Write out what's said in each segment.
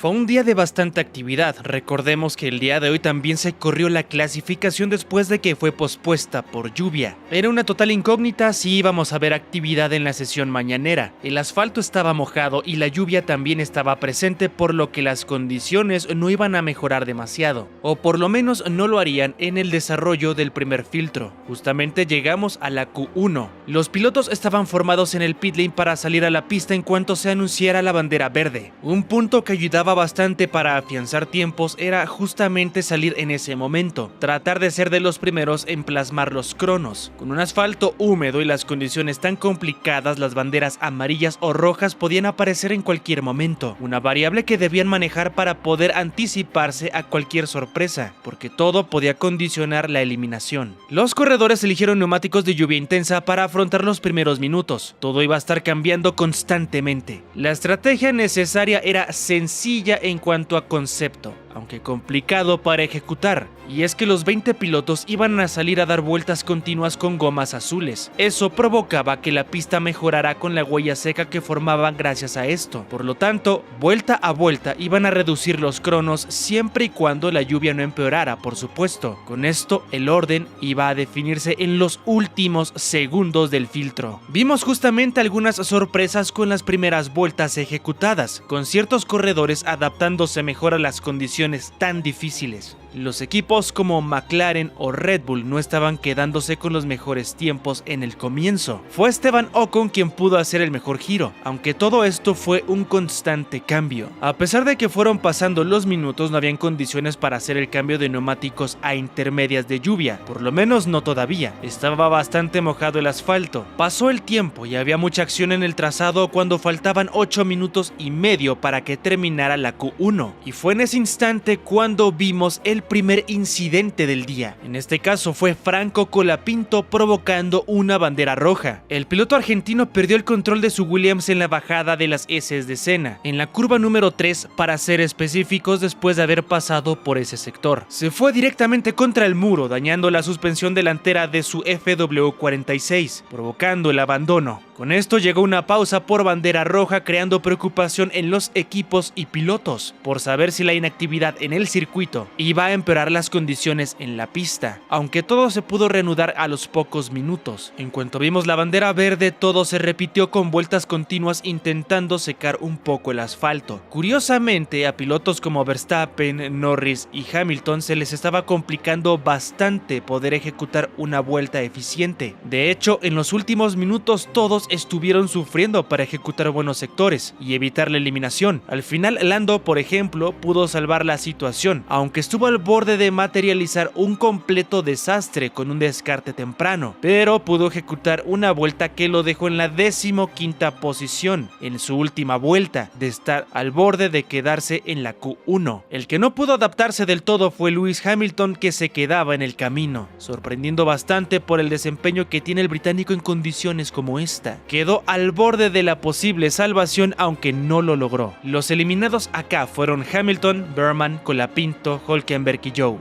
Fue un día de bastante actividad. Recordemos que el día de hoy también se corrió la clasificación después de que fue pospuesta por lluvia. Era una total incógnita si íbamos a ver actividad en la sesión mañanera. El asfalto estaba mojado y la lluvia también estaba presente, por lo que las condiciones no iban a mejorar demasiado, o por lo menos no lo harían en el desarrollo del primer filtro. Justamente llegamos a la Q1. Los pilotos estaban formados en el pit lane para salir a la pista en cuanto se anunciara la bandera verde. Un punto que ayudaba bastante para afianzar tiempos era justamente salir en ese momento, tratar de ser de los primeros en plasmar los cronos. Con un asfalto húmedo y las condiciones tan complicadas, las banderas amarillas o rojas podían aparecer en cualquier momento, una variable que debían manejar para poder anticiparse a cualquier sorpresa, porque todo podía condicionar la eliminación. Los corredores eligieron neumáticos de lluvia intensa para afrontar los primeros minutos. Todo iba a estar cambiando constantemente. La estrategia necesaria era sencilla en cuanto a concepto, aunque complicado para ejecutar, y es que los 20 pilotos iban a salir a dar vueltas continuas con gomas azules. Eso provocaba que la pista mejorara con la huella seca que formaban gracias a esto. Por lo tanto, vuelta a vuelta iban a reducir los cronos siempre y cuando la lluvia no empeorara, por supuesto. Con esto, el orden iba a definirse en los últimos segundos del filtro. Vimos justamente algunas sorpresas con las primeras vueltas ejecutadas, con ciertos corredores adaptándose mejor a las condiciones tan difíciles. Los equipos como McLaren o Red Bull no estaban quedándose con los mejores tiempos en el comienzo. Fue Esteban Ocon quien pudo hacer el mejor giro, aunque todo esto fue un constante cambio. A pesar de que fueron pasando los minutos, no habían condiciones para hacer el cambio de neumáticos a intermedias de lluvia, por lo menos no todavía. Estaba bastante mojado el asfalto. Pasó el tiempo y había mucha acción en el trazado cuando faltaban 8 minutos y medio para que terminara la Q1, y fue en ese instante cuando vimos el primer incidente del día. En este caso fue Franco Colapinto provocando una bandera roja. El piloto argentino perdió el control de su Williams en la bajada de las heces de Senna, en la curva número 3 para ser específicos, después de haber pasado por ese sector. Se fue directamente contra el muro, dañando la suspensión delantera de su FW46, provocando el abandono. Con esto llegó una pausa por bandera roja, creando preocupación en los equipos y pilotos por saber si la inactividad en el circuito iba a empeorar las condiciones en la pista, aunque todo se pudo reanudar a los pocos minutos. En cuanto vimos la bandera verde, todo se repitió con vueltas continuas intentando secar un poco el asfalto. Curiosamente, a pilotos como Verstappen, Norris y Hamilton se les estaba complicando bastante poder ejecutar una vuelta eficiente. De hecho, en los últimos minutos todos estuvieron sufriendo para ejecutar buenos sectores y evitar la eliminación. Al final, Lando, por ejemplo, pudo salvar la situación, aunque estuvo al borde de materializar un completo desastre con un descarte temprano, pero pudo ejecutar una vuelta que lo dejó en la 15ª posición en su última vuelta, de estar al borde de quedarse en la Q1. El que no pudo adaptarse del todo fue Lewis Hamilton, que se quedaba en el camino, sorprendiendo bastante por el desempeño que tiene el británico en condiciones como esta. Quedó al borde de la posible salvación, aunque no lo logró. Los eliminados acá fueron Hamilton, Berman, Colapinto, Hülkenberg y Joe.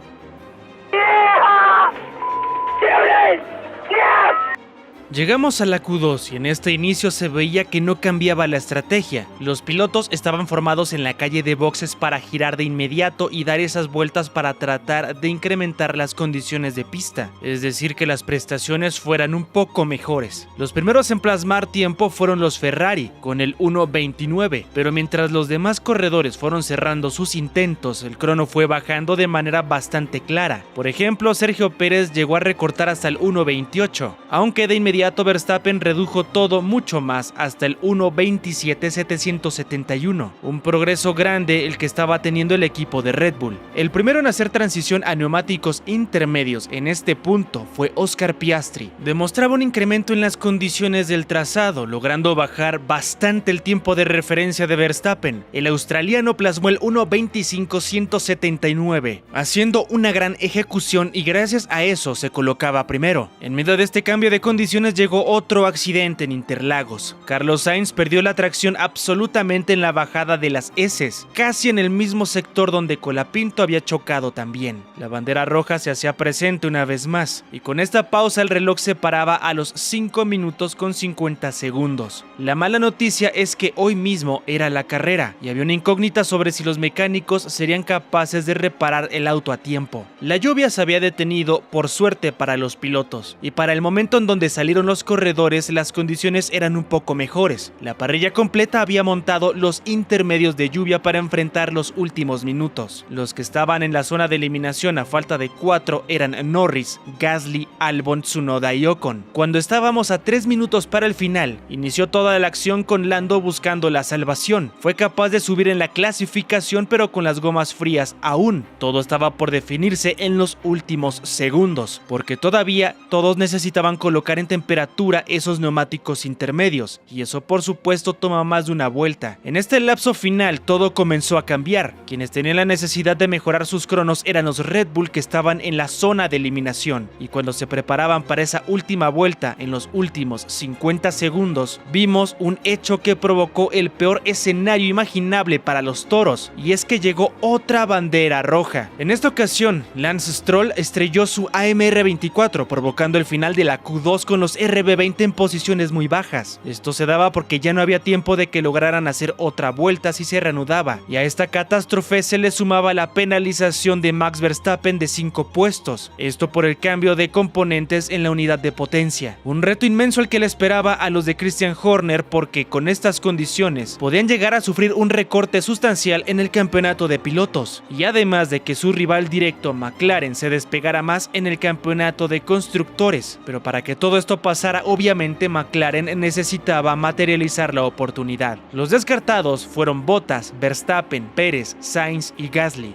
Llegamos a la Q2 y en este inicio se veía que no cambiaba la estrategia. Los pilotos estaban formados en la calle de boxes para girar de inmediato y dar esas vueltas para tratar de incrementar las condiciones de pista, es decir, que las prestaciones fueran un poco mejores. Los primeros en plasmar tiempo fueron los Ferrari, con el 1.29, pero mientras los demás corredores fueron cerrando sus intentos, el crono fue bajando de manera bastante clara. Por ejemplo, Sergio Pérez llegó a recortar hasta el 1.28, aunque de inmediato Verstappen redujo todo mucho más hasta el 1.27.771, un progreso grande el que estaba teniendo el equipo de Red Bull. El primero en hacer transición a neumáticos intermedios en este punto fue Oscar Piastri. Demostraba un incremento en las condiciones del trazado, logrando bajar bastante el tiempo de referencia de Verstappen. El australiano plasmó el 1.25.179, haciendo una gran ejecución, y gracias a eso se colocaba primero. En medio de este cambio de condiciones viernes llegó otro accidente en Interlagos. Carlos Sainz perdió la tracción absolutamente en la bajada de las Eses, casi en el mismo sector donde Colapinto había chocado también. La bandera roja se hacía presente una vez más, y con esta pausa el reloj se paraba a los 5 minutos con 50 segundos. La mala noticia es que hoy mismo era la carrera, y había una incógnita sobre si los mecánicos serían capaces de reparar el auto a tiempo. La lluvia se había detenido, por suerte para los pilotos, y para el momento en donde salieron los corredores las condiciones eran un poco mejores. La parrilla completa había montado los intermedios de lluvia para enfrentar los últimos minutos. Los que estaban en la zona de eliminación a falta de 4 eran Norris, Gasly, Albon, Tsunoda y Ocon. Cuando estábamos a 3 minutos para el final, inició toda la acción con Lando buscando la salvación. Fue capaz de subir en la clasificación pero con las gomas frías aún. Todo estaba por definirse en los últimos segundos, porque todavía todos necesitaban colocar en temperatura esos neumáticos intermedios, y eso por supuesto toma más de una vuelta. En este lapso final todo comenzó a cambiar. Quienes tenían la necesidad de mejorar sus cronos eran los Red Bull, que estaban en la zona de eliminación, y cuando se preparaban para esa última vuelta en los últimos 50 segundos, vimos un hecho que provocó el peor escenario imaginable para los toros, y es que llegó otra bandera roja. En esta ocasión, Lance Stroll estrelló su AMR24, provocando el final de la Q2 con los RB20 en posiciones muy bajas. Esto se daba porque ya no había tiempo de que lograran hacer otra vuelta si se reanudaba, y a esta catástrofe se le sumaba la penalización de Max Verstappen de 5 puestos, esto por el cambio de componentes en la unidad de potencia. Un reto inmenso el que le esperaba a los de Christian Horner, porque con estas condiciones podían llegar a sufrir un recorte sustancial en el campeonato de pilotos, y además de que su rival directo McLaren se despegara más en el campeonato de constructores. Pero para que todo esto pasara, obviamente McLaren necesitaba materializar la oportunidad. Los descartados fueron Bottas, Verstappen, Pérez, Sainz y Gasly.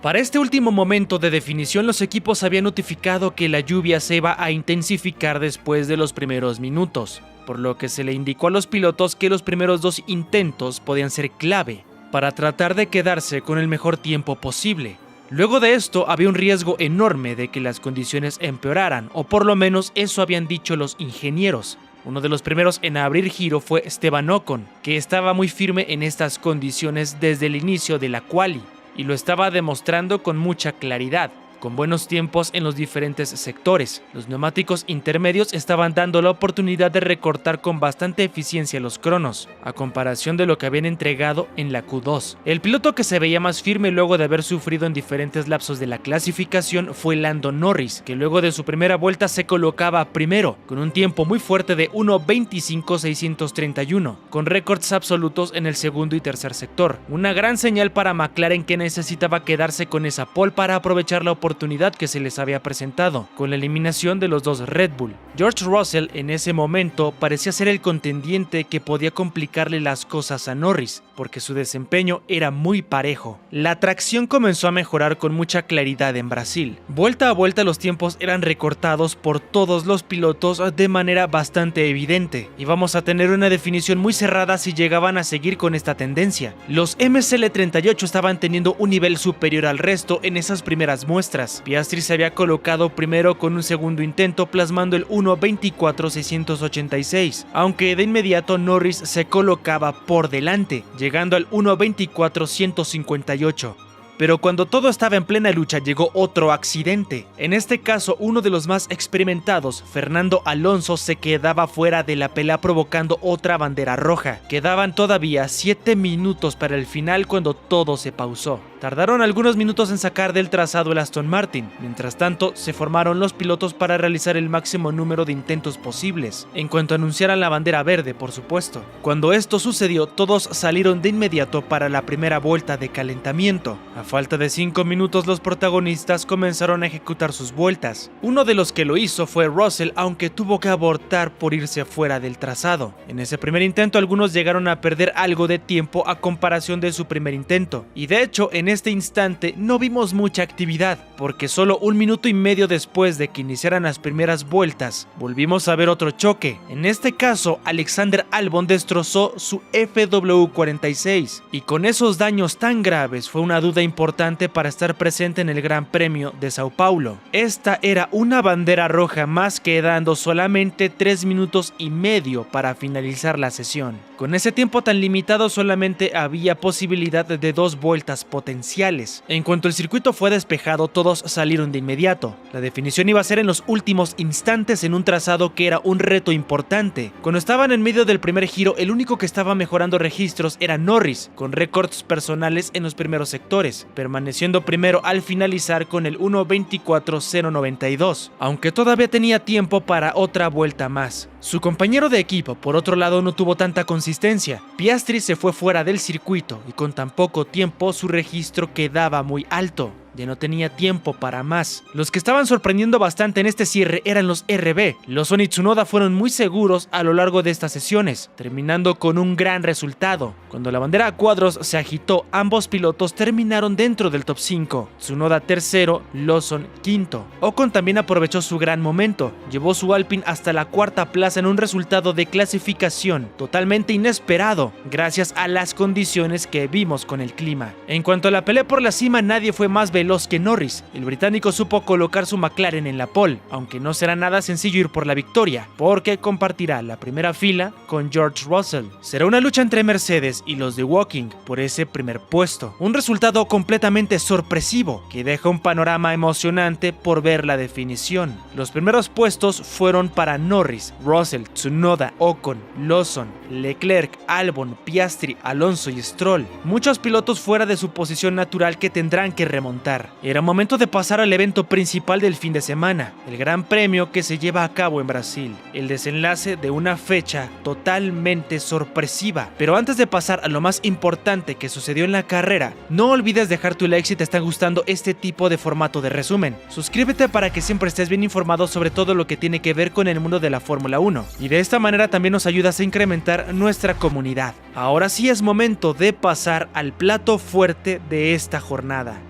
Para este último momento de definición, los equipos habían notificado que la lluvia se iba a intensificar después de los primeros minutos, por lo que se le indicó a los pilotos que los primeros 2 intentos podían ser clave para tratar de quedarse con el mejor tiempo posible. Luego de esto había un riesgo enorme de que las condiciones empeoraran, o por lo menos eso habían dicho los ingenieros. Uno de los primeros en abrir giro fue Esteban Ocon, que estaba muy firme en estas condiciones desde el inicio de la quali, y lo estaba demostrando con mucha claridad, con buenos tiempos en los diferentes sectores. Los neumáticos intermedios estaban dando la oportunidad de recortar con bastante eficiencia los cronos, a comparación de lo que habían entregado en la Q2. El piloto que se veía más firme luego de haber sufrido en diferentes lapsos de la clasificación fue Lando Norris, que luego de su primera vuelta se colocaba primero, con un tiempo muy fuerte de 1:25.631, con récords absolutos en el segundo y tercer sector. Una gran señal para McLaren, que necesitaba quedarse con esa pole para aprovechar la oportunidad que se les había presentado, con la eliminación de los 2 Red Bull. George Russell en ese momento parecía ser el contendiente que podía complicarle las cosas a Norris, porque su desempeño era muy parejo. La tracción comenzó a mejorar con mucha claridad en Brasil. Vuelta a vuelta los tiempos eran recortados por todos los pilotos de manera bastante evidente, y vamos a tener una definición muy cerrada si llegaban a seguir con esta tendencia. Los MSL38 estaban teniendo un nivel superior al resto en esas primeras muestras. Piastri se había colocado primero con un segundo intento, plasmando el 1:24.686, aunque de inmediato Norris se colocaba por delante, llegando al 1:24.158. Pero cuando todo estaba en plena lucha llegó otro accidente. En este caso, uno de los más experimentados, Fernando Alonso, se quedaba fuera de la pelea, provocando otra bandera roja. Quedaban todavía 7 minutos para el final cuando todo se pausó. Tardaron algunos minutos en sacar del trazado el Aston Martin. Mientras tanto, se formaron los pilotos para realizar el máximo número de intentos posibles, en cuanto anunciaran la bandera verde, por supuesto. Cuando esto sucedió, todos salieron de inmediato para la primera vuelta de calentamiento. A falta de 5 minutos, los protagonistas comenzaron a ejecutar sus vueltas. Uno de los que lo hizo fue Russell, aunque tuvo que abortar por irse fuera del trazado. En ese primer intento, algunos llegaron a perder algo de tiempo a comparación de su primer intento, y de hecho, en este instante no vimos mucha actividad, porque solo 1 minuto y medio después de que iniciaran las primeras vueltas, volvimos a ver otro choque. En este caso, Alexander Albon destrozó su FW46, y con esos daños tan graves fue una duda importante para estar presente en el Gran Premio de Sao Paulo. Esta era una bandera roja más, quedando solamente 3 minutos y medio para finalizar la sesión. Con ese tiempo tan limitado solamente había posibilidad de 2 vueltas potenciales. En cuanto el circuito fue despejado, todos salieron de inmediato. La definición iba a ser en los últimos instantes en un trazado que era un reto importante. Cuando estaban en medio del primer giro, el único que estaba mejorando registros era Norris, con récords personales en los primeros sectores, permaneciendo primero al finalizar con el 1:24.092, aunque todavía tenía tiempo para otra vuelta más. Su compañero de equipo, por otro lado, no tuvo tanta consistencia. Piastri se fue fuera del circuito y con tan poco tiempo su registro quedaba muy alto. Ya no tenía tiempo para más. Los que estaban sorprendiendo bastante en este cierre eran los RB. Lawson y Tsunoda fueron muy seguros a lo largo de estas sesiones, terminando con un gran resultado. Cuando la bandera a cuadros se agitó, ambos pilotos terminaron dentro del top 5. Tsunoda tercero, Lawson quinto. Ocon también aprovechó su gran momento. Llevó su Alpine hasta la 4ª plaza en un resultado de clasificación totalmente inesperado, gracias a las condiciones que vimos con el clima. En cuanto a la pelea por la cima, nadie fue más veloz que Norris. El británico supo colocar su McLaren en la pole, aunque no será nada sencillo ir por la victoria, porque compartirá la primera fila con George Russell. Será una lucha entre Mercedes y los de Woking por ese primer puesto. Un resultado completamente sorpresivo que deja un panorama emocionante por ver la definición. Los primeros puestos fueron para Norris, Russell, Tsunoda, Ocon, Lawson, Leclerc, Albon, Piastri, Alonso y Stroll. Muchos pilotos fuera de su posición natural que tendrán que remontar. Era momento de pasar al evento principal del fin de semana, el Gran Premio que se lleva a cabo en Brasil, el desenlace de una fecha totalmente sorpresiva. Pero antes de pasar a lo más importante que sucedió en la carrera, no olvides dejar tu like si te está gustando este tipo de formato de resumen. Suscríbete para que siempre estés bien informado sobre todo lo que tiene que ver con el mundo de la Fórmula 1, y de esta manera también nos ayudas a incrementar nuestra comunidad. Ahora sí es momento de pasar al plato fuerte de esta jornada.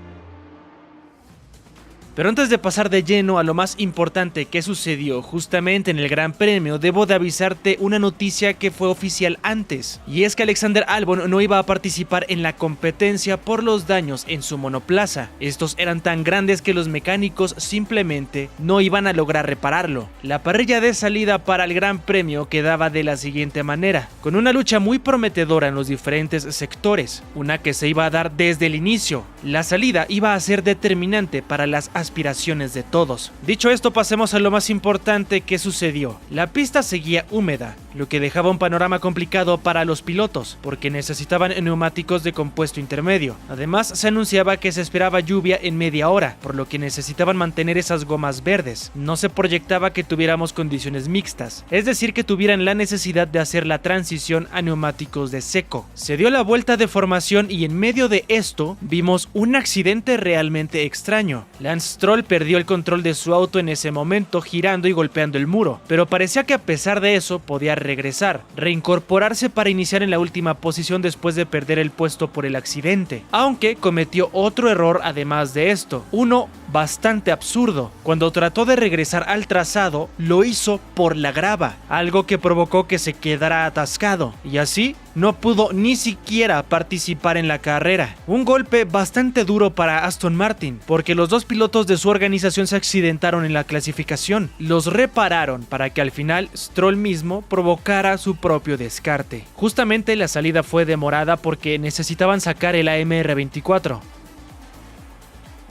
Pero antes de pasar de lleno a lo más importante que sucedió justamente en el Gran Premio, debo de avisarte una noticia que fue oficial antes, y es que Alexander Albon no iba a participar en la competencia por los daños en su monoplaza. Estos eran tan grandes que los mecánicos simplemente no iban a lograr repararlo. La parrilla de salida para el Gran Premio quedaba de la siguiente manera, con una lucha muy prometedora en los diferentes sectores, una que se iba a dar desde el inicio. La salida iba a ser determinante para las aspiraciones de todos. Dicho esto, pasemos a lo más importante que sucedió. La pista seguía húmeda, lo que dejaba un panorama complicado para los pilotos, porque necesitaban neumáticos de compuesto intermedio. Además, se anunciaba que se esperaba lluvia en media hora, por lo que necesitaban mantener esas gomas verdes. No se proyectaba que tuviéramos condiciones mixtas, es decir, que tuvieran la necesidad de hacer la transición a neumáticos de seco. Se dio la vuelta de formación y en medio de esto vimos un accidente realmente extraño. Lance Stroll perdió el control de su auto en ese momento, girando y golpeando el muro, pero parecía que a pesar de eso podía reincorporarse para iniciar en la última posición después de perder el puesto por el accidente, aunque cometió otro error además de esto, uno bastante absurdo. Cuando trató de regresar al trazado, lo hizo por la grava, algo que provocó que se quedara atascado, y así no pudo ni siquiera participar en la carrera. Un golpe bastante duro para Aston Martin, porque los dos pilotos de su organización se accidentaron en la clasificación. Los repararon para que al final Stroll mismo provocara su propio descarte. Justamente la salida fue demorada porque necesitaban sacar el AMR24.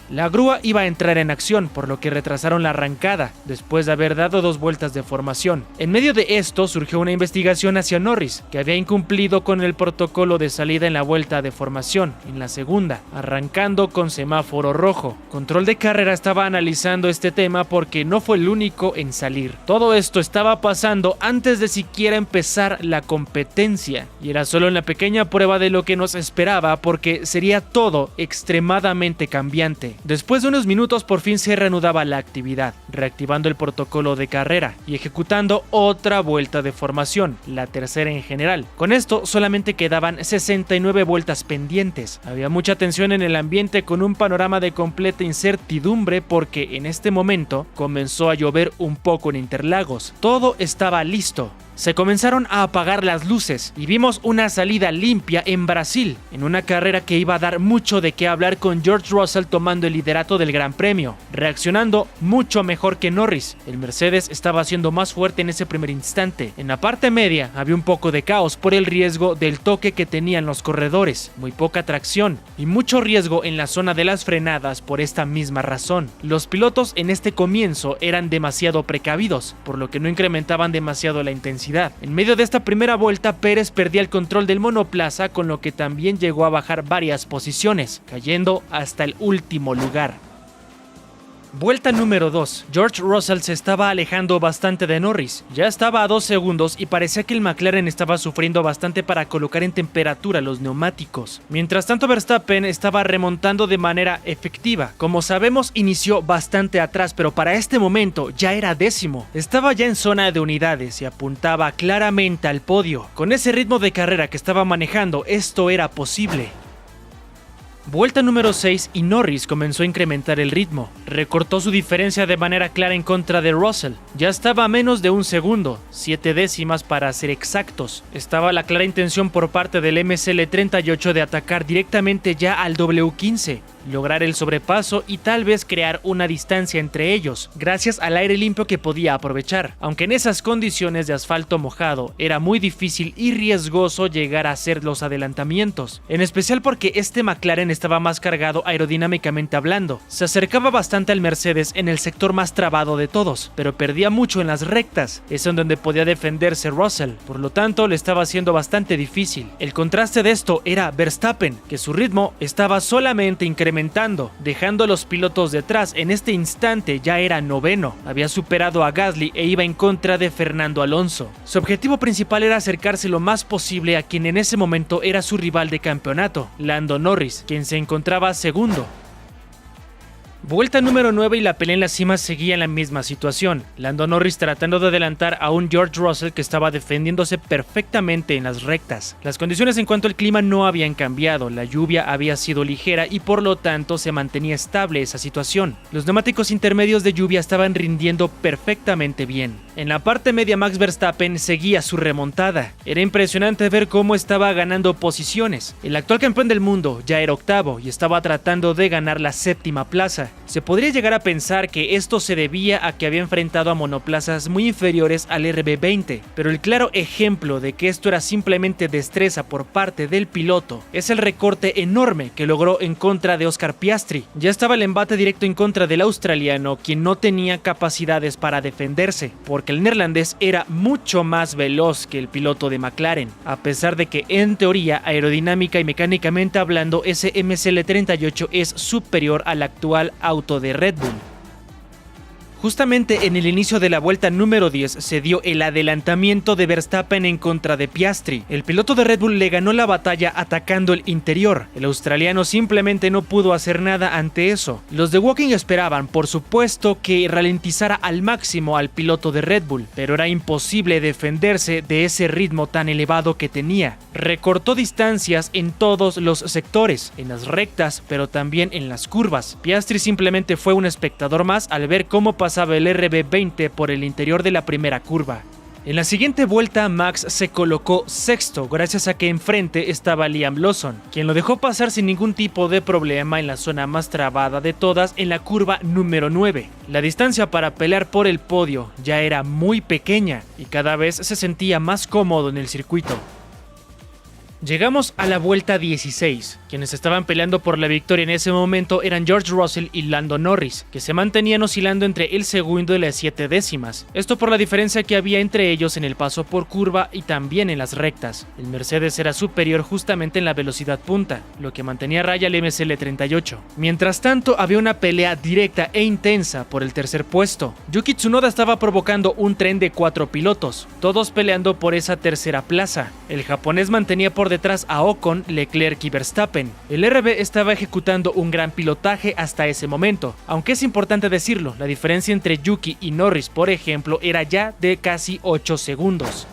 La grúa iba a entrar en acción, por lo que retrasaron la arrancada, después de haber dado 2 vueltas de formación. En medio de esto surgió una investigación hacia Norris, que había incumplido con el protocolo de salida en la vuelta de formación, en la segunda, arrancando con semáforo rojo. Control de Carrera estaba analizando este tema porque no fue el único en salir. Todo esto estaba pasando antes de siquiera empezar la competencia, y era solo una pequeña prueba de lo que nos esperaba porque sería todo extremadamente cambiante. Después de unos minutos por fin se reanudaba la actividad, reactivando el protocolo de carrera y ejecutando otra vuelta de formación, la tercera en general. Con esto solamente quedaban 69 vueltas pendientes. Había mucha tensión en el ambiente con un panorama de completa incertidumbre porque en este momento comenzó a llover un poco en Interlagos. Todo estaba listo. Se comenzaron a apagar las luces y vimos una salida limpia en Brasil, en una carrera que iba a dar mucho de qué hablar con George Russell tomando el liderato del Gran Premio, reaccionando mucho mejor que Norris. El Mercedes estaba siendo más fuerte en ese primer instante. En la parte media había un poco de caos por el riesgo del toque que tenían los corredores, muy poca tracción y mucho riesgo en la zona de las frenadas por esta misma razón. Los pilotos en este comienzo eran demasiado precavidos, por lo que no incrementaban demasiado la intensidad. En medio de esta primera vuelta, Pérez perdía el control del monoplaza, con lo que también llegó a bajar varias posiciones, cayendo hasta el último lugar. Vuelta número 2. George Russell se estaba alejando bastante de Norris. Ya estaba a 2 segundos y parecía que el McLaren estaba sufriendo bastante para colocar en temperatura los neumáticos. Mientras tanto, Verstappen estaba remontando de manera efectiva. Como sabemos, inició bastante atrás, pero para este momento ya era 10º. Estaba ya en zona de unidades y apuntaba claramente al podio. Con ese ritmo de carrera que estaba manejando, esto era posible. Vuelta número 6 y Norris comenzó a incrementar el ritmo. Recortó su diferencia de manera clara en contra de Russell. Ya estaba a menos de un segundo, 7 décimas para ser exactos. Estaba la clara intención por parte del MSL38 de atacar directamente ya al W15, lograr el sobrepaso y tal vez crear una distancia entre ellos, gracias al aire limpio que podía aprovechar. Aunque en esas condiciones de asfalto mojado era muy difícil y riesgoso llegar a hacer los adelantamientos, en especial porque este McLaren estaba más cargado aerodinámicamente hablando. Se acercaba bastante al Mercedes en el sector más trabado de todos, pero perdía mucho en las rectas, es en donde podía defenderse Russell, por lo tanto le estaba haciendo bastante difícil. El contraste de esto era Verstappen, que su ritmo estaba solamente incrementando, dejando a los pilotos detrás. En este instante ya era 9º, había superado a Gasly e iba en contra de Fernando Alonso. Su objetivo principal era acercarse lo más posible a quien en ese momento era su rival de campeonato, Lando Norris, quien se encontraba segundo. Vuelta número 9 y la pelea en la cima seguía en la misma situación. Lando Norris tratando de adelantar a un George Russell que estaba defendiéndose perfectamente en las rectas. Las condiciones en cuanto al clima no habían cambiado, la lluvia había sido ligera y por lo tanto se mantenía estable esa situación. Los neumáticos intermedios de lluvia estaban rindiendo perfectamente bien. En la parte media Max Verstappen seguía su remontada. Era impresionante ver cómo estaba ganando posiciones. El actual campeón del mundo ya era 8º y estaba tratando de ganar la 7ª plaza. Se podría llegar a pensar que esto se debía a que había enfrentado a monoplazas muy inferiores al RB20, pero el claro ejemplo de que esto era simplemente destreza por parte del piloto es el recorte enorme que logró en contra de Oscar Piastri. Ya estaba el embate directo en contra del australiano, quien no tenía capacidades para defenderse, porque el neerlandés era mucho más veloz que el piloto de McLaren, a pesar de que en teoría, aerodinámica y mecánicamente hablando, ese MSL38 es superior al actual auto de Red Bull. Justamente en el inicio de la vuelta número 10 se dio el adelantamiento de Verstappen en contra de Piastri. El piloto de Red Bull le ganó la batalla atacando el interior. El australiano simplemente no pudo hacer nada ante eso. Los de Woking esperaban, por supuesto, que ralentizara al máximo al piloto de Red Bull, pero era imposible defenderse de ese ritmo tan elevado que tenía. Recortó distancias en todos los sectores, en las rectas, pero también en las curvas. Piastri simplemente fue un espectador más al ver cómo pasaba el RB20 por el interior de la primera curva. En la siguiente vuelta, Max se colocó sexto gracias a que enfrente estaba Liam Lawson, quien lo dejó pasar sin ningún tipo de problema en la zona más trabada de todas, en la curva número 9. La distancia para pelear por el podio ya era muy pequeña y cada vez se sentía más cómodo en el circuito. Llegamos a la vuelta 16. Quienes estaban peleando por la victoria en ese momento eran George Russell y Lando Norris, que se mantenían oscilando entre el segundo y las 7 décimas. Esto por la diferencia que había entre ellos en el paso por curva y también en las rectas. El Mercedes era superior justamente en la velocidad punta, lo que mantenía a raya el MSL38. Mientras tanto, había una pelea directa e intensa por el tercer puesto. Yuki Tsunoda estaba provocando un tren de 4 pilotos, todos peleando por esa tercera plaza. El japonés mantenía por detrás a Ocon, Leclerc y Verstappen. El RB estaba ejecutando un gran pilotaje hasta ese momento, aunque es importante decirlo, la diferencia entre Yuki y Norris, por ejemplo, era ya de casi 8 segundos.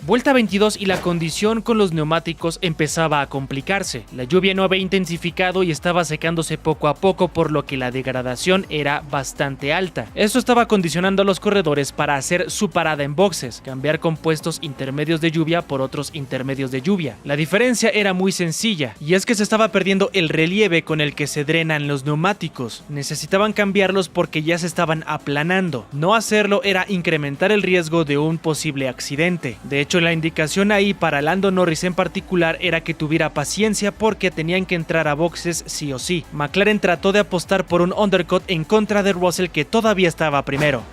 Vuelta 22 y la condición con los neumáticos empezaba a complicarse. La lluvia no había intensificado y estaba secándose poco a poco, por lo que la degradación era bastante alta. Esto estaba condicionando a los corredores para hacer su parada en boxes, cambiar compuestos intermedios de lluvia por otros intermedios de lluvia. La diferencia era muy sencilla, y es que se estaba perdiendo el relieve con el que se drenan los neumáticos. Necesitaban cambiarlos porque ya se estaban aplanando. No hacerlo era incrementar el riesgo de un posible accidente. De hecho, la indicación ahí para Lando Norris en particular era que tuviera paciencia porque tenían que entrar a boxes sí o sí. McLaren trató de apostar por un undercut en contra de Russell, que todavía estaba primero.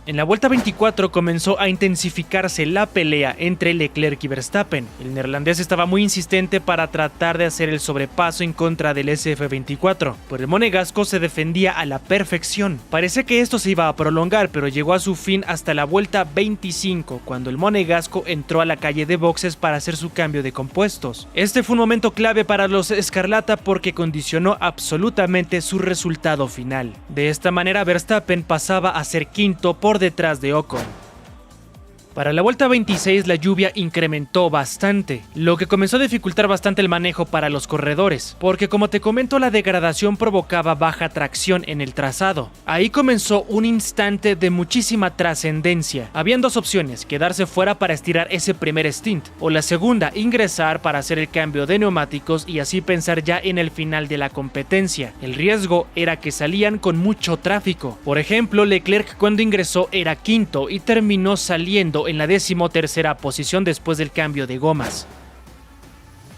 En la vuelta 24 comenzó a intensificarse la pelea entre Leclerc y Verstappen. El neerlandés estaba muy insistente para tratar de hacer el sobrepaso en contra del SF24, pero el monegasco se defendía a la perfección. Parecía que esto se iba a prolongar, pero llegó a su fin hasta la vuelta 25, cuando el monegasco entró a la calle de boxes para hacer su cambio de compuestos. Este fue un momento clave para los escarlata porque condicionó absolutamente su resultado final. De esta manera, Verstappen pasaba a ser quinto por detrás de Ocon. Para la vuelta 26 la lluvia incrementó bastante, lo que comenzó a dificultar bastante el manejo para los corredores, porque como te comento, la degradación provocaba baja tracción en el trazado. Ahí comenzó un instante de muchísima trascendencia. Habían dos opciones: quedarse fuera para estirar ese primer stint, o la segunda, ingresar para hacer el cambio de neumáticos y así pensar ya en el final de la competencia. El riesgo era que salían con mucho tráfico. Por ejemplo, Leclerc cuando ingresó era quinto y terminó saliendo en la 13ª posición después del cambio de gomas.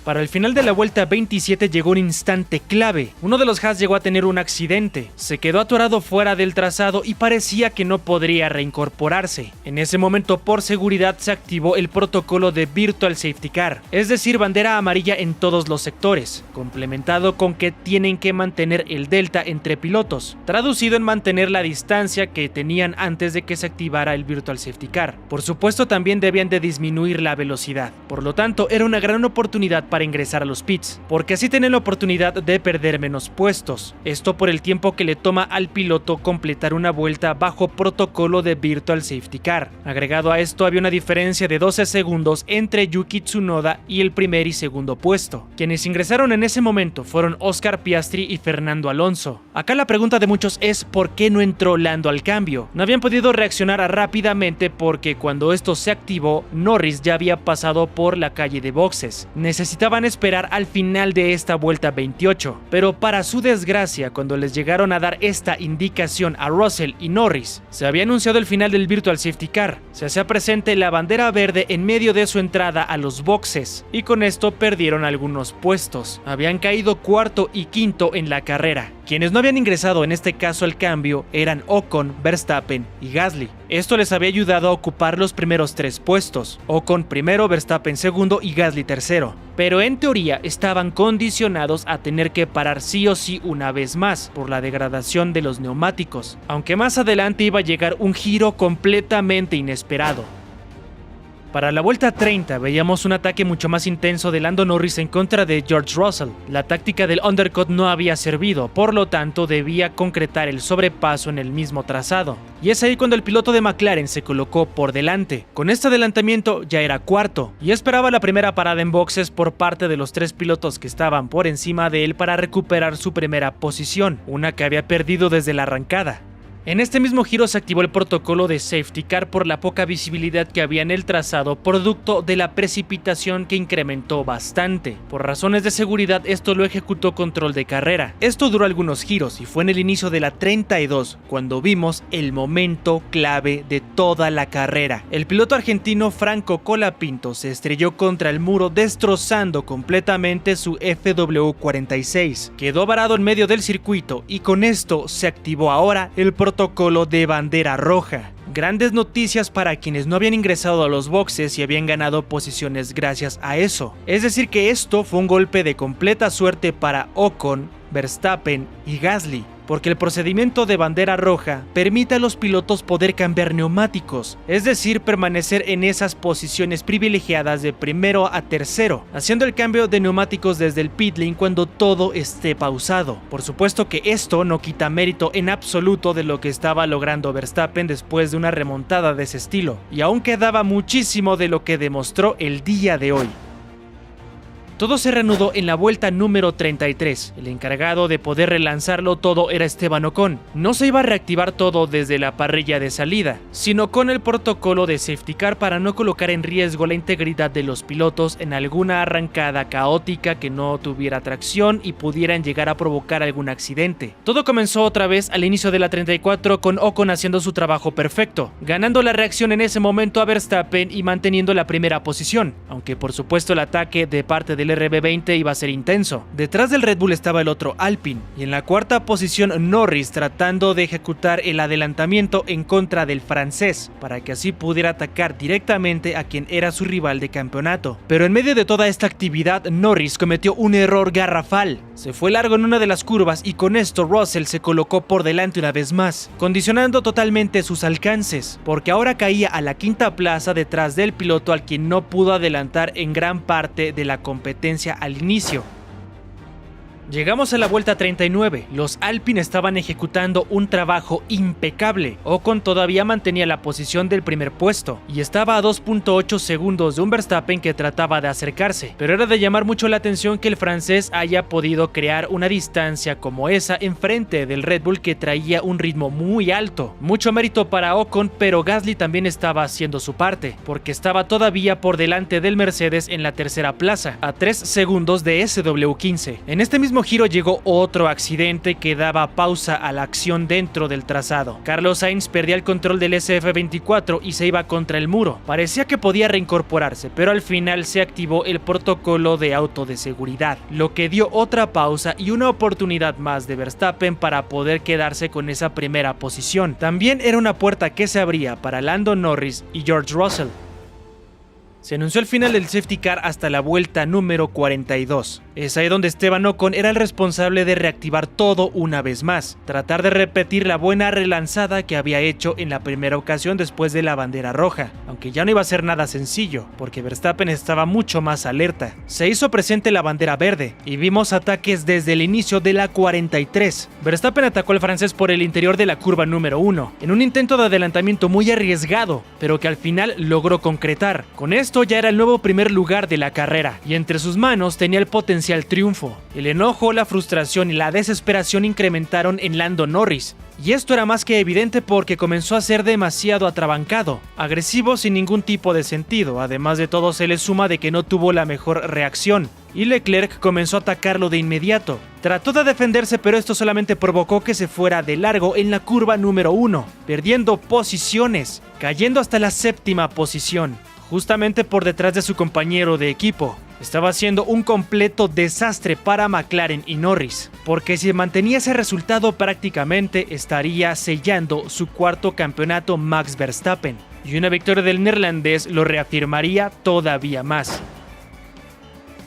Para el final de la vuelta 27 llegó un instante clave. Uno de los Haas llegó a tener un accidente. Se quedó atorado fuera del trazado y parecía que no podría reincorporarse. En ese momento, por seguridad, se activó el protocolo de Virtual Safety Car, es decir, bandera amarilla en todos los sectores, complementado con que tienen que mantener el delta entre pilotos, traducido en mantener la distancia que tenían antes de que se activara el Virtual Safety Car. Por supuesto, también debían de disminuir la velocidad. Por lo tanto, era una gran oportunidad para ingresar a los pits, porque así tienen la oportunidad de perder menos puestos. Esto por el tiempo que le toma al piloto completar una vuelta bajo protocolo de Virtual Safety Car. Agregado a esto, había una diferencia de 12 segundos entre Yuki Tsunoda y el primer y segundo puesto. Quienes ingresaron en ese momento fueron Oscar Piastri y Fernando Alonso. Acá la pregunta de muchos es ¿por qué no entró Lando al cambio? No habían podido reaccionar rápidamente porque cuando esto se activó, Norris ya había pasado por la calle de boxes. Necesitaban esperar al final de esta vuelta 28, pero para su desgracia, cuando les llegaron a dar esta indicación a Russell y Norris, se había anunciado el final del Virtual Safety Car. Se hacía presente la bandera verde en medio de su entrada a los boxes, y con esto perdieron algunos puestos. Habían caído cuarto y quinto en la carrera. Quienes no habían ingresado en este caso al cambio eran Ocon, Verstappen y Gasly. Esto les había ayudado a ocupar los primeros 3 puestos, Ocon primero, Verstappen segundo y Gasly tercero. Pero en teoría estaban condicionados a tener que parar sí o sí una vez más por la degradación de los neumáticos, aunque más adelante iba a llegar un giro completamente inesperado. Para la vuelta 30 veíamos un ataque mucho más intenso de Lando Norris en contra de George Russell. La táctica del undercut no había servido, por lo tanto debía concretar el sobrepaso en el mismo trazado. Y es ahí cuando el piloto de McLaren se colocó por delante. Con este adelantamiento ya era cuarto y esperaba la primera parada en boxes por parte de los 3 pilotos que estaban por encima de él para recuperar su primera posición, una que había perdido desde la arrancada. En este mismo giro se activó el protocolo de Safety Car por la poca visibilidad que había en el trazado, producto de la precipitación que incrementó bastante. Por razones de seguridad, esto lo ejecutó control de carrera. Esto duró algunos giros y fue en el inicio de la 32 cuando vimos el momento clave de toda la carrera. El piloto argentino Franco Colapinto se estrelló contra el muro, destrozando completamente su FW46. Quedó varado en medio del circuito y con esto se activó ahora el protocolo de bandera roja. Grandes noticias para quienes no habían ingresado a los boxes y habían ganado posiciones gracias a eso. Es decir que esto fue un golpe de completa suerte para Ocon, Verstappen y Gasly, porque el procedimiento de bandera roja permite a los pilotos poder cambiar neumáticos, es decir, permanecer en esas posiciones privilegiadas de primero a tercero, haciendo el cambio de neumáticos desde el pit lane cuando todo esté pausado. Por supuesto que esto no quita mérito en absoluto de lo que estaba logrando Verstappen después de una remontada de ese estilo, y aún quedaba muchísimo de lo que demostró el día de hoy. Todo se reanudó en la vuelta número 33. El encargado de poder relanzarlo todo era Esteban Ocon. No se iba a reactivar todo desde la parrilla de salida, sino con el protocolo de safety car para no colocar en riesgo la integridad de los pilotos en alguna arrancada caótica que no tuviera tracción y pudieran llegar a provocar algún accidente. Todo comenzó otra vez al inicio de la 34 con Ocon haciendo su trabajo perfecto, ganando la reacción en ese momento a Verstappen y manteniendo la primera posición, aunque por supuesto el ataque de parte del RB20 iba a ser intenso. Detrás del Red Bull estaba el otro Alpine, y en la cuarta posición Norris tratando de ejecutar el adelantamiento en contra del francés, para que así pudiera atacar directamente a quien era su rival de campeonato. Pero en medio de toda esta actividad, Norris cometió un error garrafal. Se fue largo en una de las curvas y con esto Russell se colocó por delante una vez más, condicionando totalmente sus alcances, porque ahora caía a la quinta plaza detrás del piloto al quien no pudo adelantar en gran parte de la competencia al inicio. Llegamos a la vuelta 39, los Alpine estaban ejecutando un trabajo impecable. Ocon todavía mantenía la posición del primer puesto y estaba a 2.8 segundos de un Verstappen que trataba de acercarse, pero era de llamar mucho la atención que el francés haya podido crear una distancia como esa enfrente del Red Bull que traía un ritmo muy alto. Mucho mérito para Ocon, pero Gasly también estaba haciendo su parte, porque estaba todavía por delante del Mercedes en la tercera plaza, a 3 segundos de SW15. En este mismo giro llegó otro accidente que daba pausa a la acción dentro del trazado. Carlos Sainz perdía el control del SF24 y se iba contra el muro. Parecía que podía reincorporarse, pero al final se activó el protocolo de auto de seguridad, lo que dio otra pausa y una oportunidad más de Verstappen para poder quedarse con esa primera posición. También era una puerta que se abría para Lando Norris y George Russell. Se anunció el final del safety car hasta la vuelta número 42. Es ahí donde Esteban Ocon era el responsable de reactivar todo una vez más, tratar de repetir la buena relanzada que había hecho en la primera ocasión después de la bandera roja, aunque ya no iba a ser nada sencillo, porque Verstappen estaba mucho más alerta. Se hizo presente la bandera verde, y vimos ataques desde el inicio de la 43. Verstappen atacó al francés por el interior de la curva número 1, en un intento de adelantamiento muy arriesgado, pero que al final logró concretar. Con esto ya era el nuevo primer lugar de la carrera, y entre sus manos tenía el potencial triunfo. El enojo, la frustración y la desesperación incrementaron en Lando Norris, y esto era más que evidente porque comenzó a ser demasiado atrabancado, agresivo sin ningún tipo de sentido. Además de todo, se le suma de que no tuvo la mejor reacción, y Leclerc comenzó a atacarlo de inmediato. Trató de defenderse, pero esto solamente provocó que se fuera de largo en la curva número 1, perdiendo posiciones, cayendo hasta la séptima posición, justamente por detrás de su compañero de equipo. Estaba siendo un completo desastre para McLaren y Norris, porque si mantenía ese resultado prácticamente estaría sellando su cuarto campeonato Max Verstappen, y una victoria del neerlandés lo reafirmaría todavía más.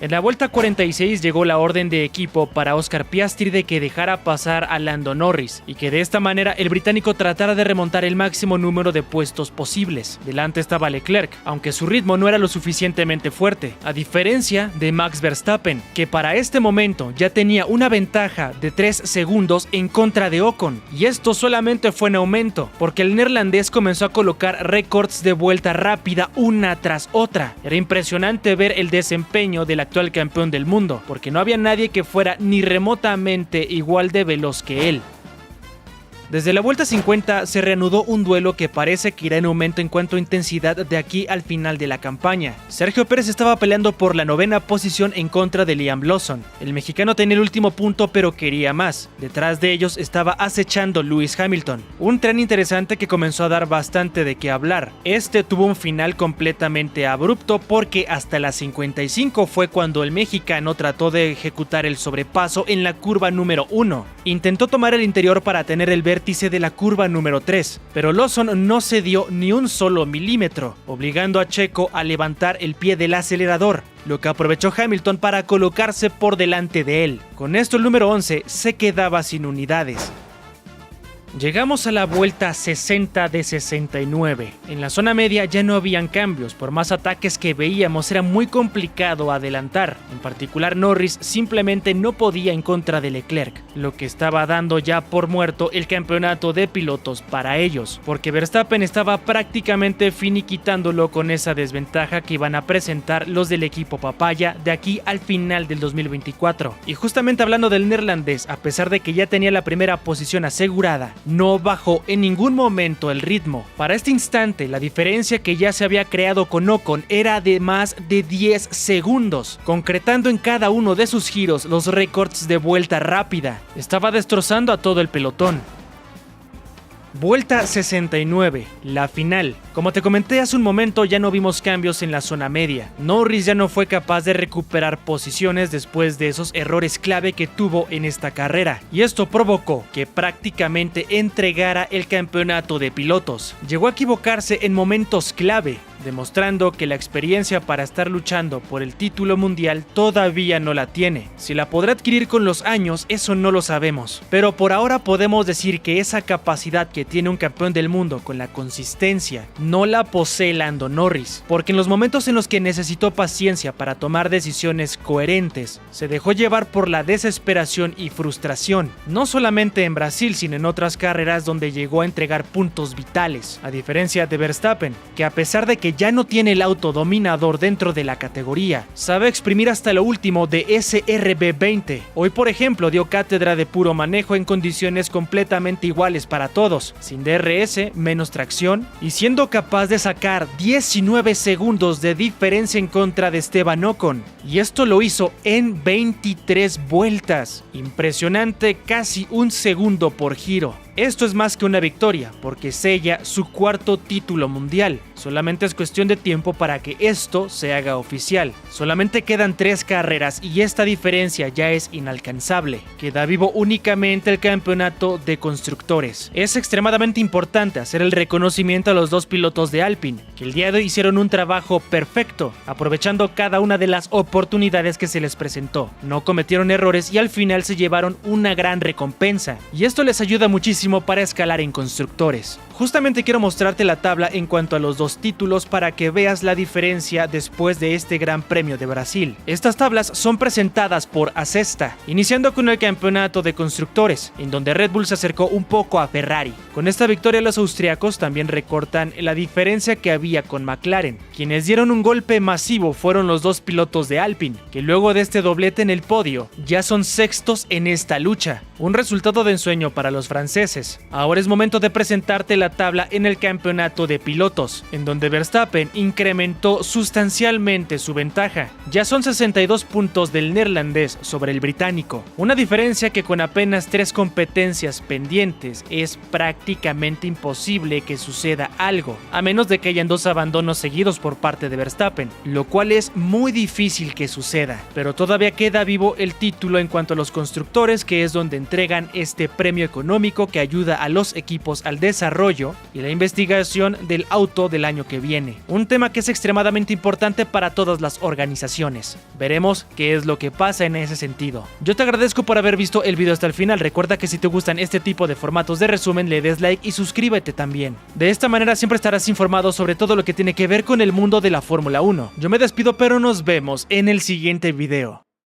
En la vuelta 46 llegó la orden de equipo para Oscar Piastri de que dejara pasar a Lando Norris y que de esta manera el británico tratara de remontar el máximo número de puestos posibles. Delante estaba Leclerc, aunque su ritmo no era lo suficientemente fuerte, a diferencia de Max Verstappen, que para este momento ya tenía una ventaja de 3 segundos en contra de Ocon, y esto solamente fue en aumento, porque el neerlandés comenzó a colocar récords de vuelta rápida una tras otra. Era impresionante ver el desempeño del actual campeón del mundo, porque no había nadie que fuera ni remotamente igual de veloz que él. Desde la vuelta 50 se reanudó un duelo que parece que irá en aumento en cuanto a intensidad de aquí al final de la campaña. Sergio Pérez estaba peleando por la 9ª posición en contra de Liam Lawson. El mexicano tenía el último punto, pero quería más. Detrás de ellos estaba acechando Lewis Hamilton. Un tren interesante que comenzó a dar bastante de qué hablar. Este tuvo un final completamente abrupto porque hasta la 55 fue cuando el mexicano trató de ejecutar el sobrepaso en la curva número 1. Intentó tomar el interior para tener el vértice vértice de la curva número 3, pero Lawson no cedió ni un solo milímetro, obligando a Checo a levantar el pie del acelerador, lo que aprovechó Hamilton para colocarse por delante de él. Con esto el número 11 se quedaba sin unidades. Llegamos a la vuelta 60 de 69. En la zona media ya no habían cambios, por más ataques que veíamos era muy complicado adelantar. En particular Norris simplemente no podía en contra de Leclerc, lo que estaba dando ya por muerto el campeonato de pilotos para ellos, porque Verstappen estaba prácticamente finiquitándolo con esa desventaja que iban a presentar los del equipo papaya de aquí al final del 2024. Y justamente hablando del neerlandés, a pesar de que ya tenía la primera posición asegurada, no bajó en ningún momento el ritmo. Para este instante, la diferencia que ya se había creado con Ocon era de más de 10 segundos, concretando en cada uno de sus giros los récords de vuelta rápida. Estaba destrozando a todo el pelotón. Vuelta 69, la final. Como te comenté hace un momento, ya no vimos cambios en la zona media. Norris ya no fue capaz de recuperar posiciones después de esos errores clave que tuvo en esta carrera, y esto provocó que prácticamente entregara el campeonato de pilotos. Llegó a equivocarse en momentos clave, demostrando que la experiencia para estar luchando por el título mundial todavía no la tiene. Si la podrá adquirir con los años, eso no lo sabemos, pero por ahora podemos decir que esa capacidad que tiene un campeón del mundo con la consistencia no la posee Lando Norris, porque en los momentos en los que necesitó paciencia para tomar decisiones coherentes, se dejó llevar por la desesperación y frustración, no solamente en Brasil sino en otras carreras donde llegó a entregar puntos vitales, a diferencia de Verstappen, que a pesar de que ya no tiene el auto dominador dentro de la categoría, sabe exprimir hasta lo último de ese RB20. Hoy por ejemplo dio cátedra de puro manejo en condiciones completamente iguales para todos, sin DRS, menos tracción, y siendo capaz de sacar 19 segundos de diferencia en contra de Esteban Ocon, y esto lo hizo en 23 vueltas. Impresionante, casi un segundo por giro. Esto es más que una victoria, porque sella su cuarto título mundial. Solamente es cuestión de tiempo para que esto se haga oficial. Solamente quedan 3 carreras y esta diferencia ya es inalcanzable. Queda vivo únicamente el campeonato de constructores. Es extremadamente importante hacer el reconocimiento a los dos pilotos de Alpine, que el día de hoy hicieron un trabajo perfecto, aprovechando cada una de las oportunidades que se les presentó. No cometieron errores y al final se llevaron una gran recompensa. Y esto les ayuda muchísimo para escalar en constructores. Justamente quiero mostrarte la tabla en cuanto a los dos títulos para que veas la diferencia después de este Gran Premio de Brasil. Estas tablas son presentadas por Acesta, iniciando con el campeonato de constructores, en donde Red Bull se acercó un poco a Ferrari. Con esta victoria los austriacos también recortan la diferencia que había con McLaren. Quienes dieron un golpe masivo fueron los dos pilotos de Alpine, que luego de este doblete en el podio ya son sextos en esta lucha. Un resultado de ensueño para los franceses. Ahora es momento de presentarte la tabla en el campeonato de pilotos, en donde Verstappen incrementó sustancialmente su ventaja. Ya son 62 puntos del neerlandés sobre el británico, una diferencia que con apenas 3 competencias pendientes es prácticamente imposible que suceda algo, a menos de que hayan 2 abandonos seguidos por parte de Verstappen, lo cual es muy difícil que suceda, pero todavía queda vivo el título en cuanto a los constructores, que es donde entregan este premio económico que ayuda a los equipos al desarrollo y la investigación del auto del año que viene. Un tema que es extremadamente importante para todas las organizaciones. Veremos qué es lo que pasa en ese sentido. Yo te agradezco por haber visto el video hasta el final. Recuerda que si te gustan este tipo de formatos de resumen, le des like y suscríbete también. De esta manera siempre estarás informado sobre todo lo que tiene que ver con el mundo de la Fórmula 1. Yo me despido, pero nos vemos en el siguiente video.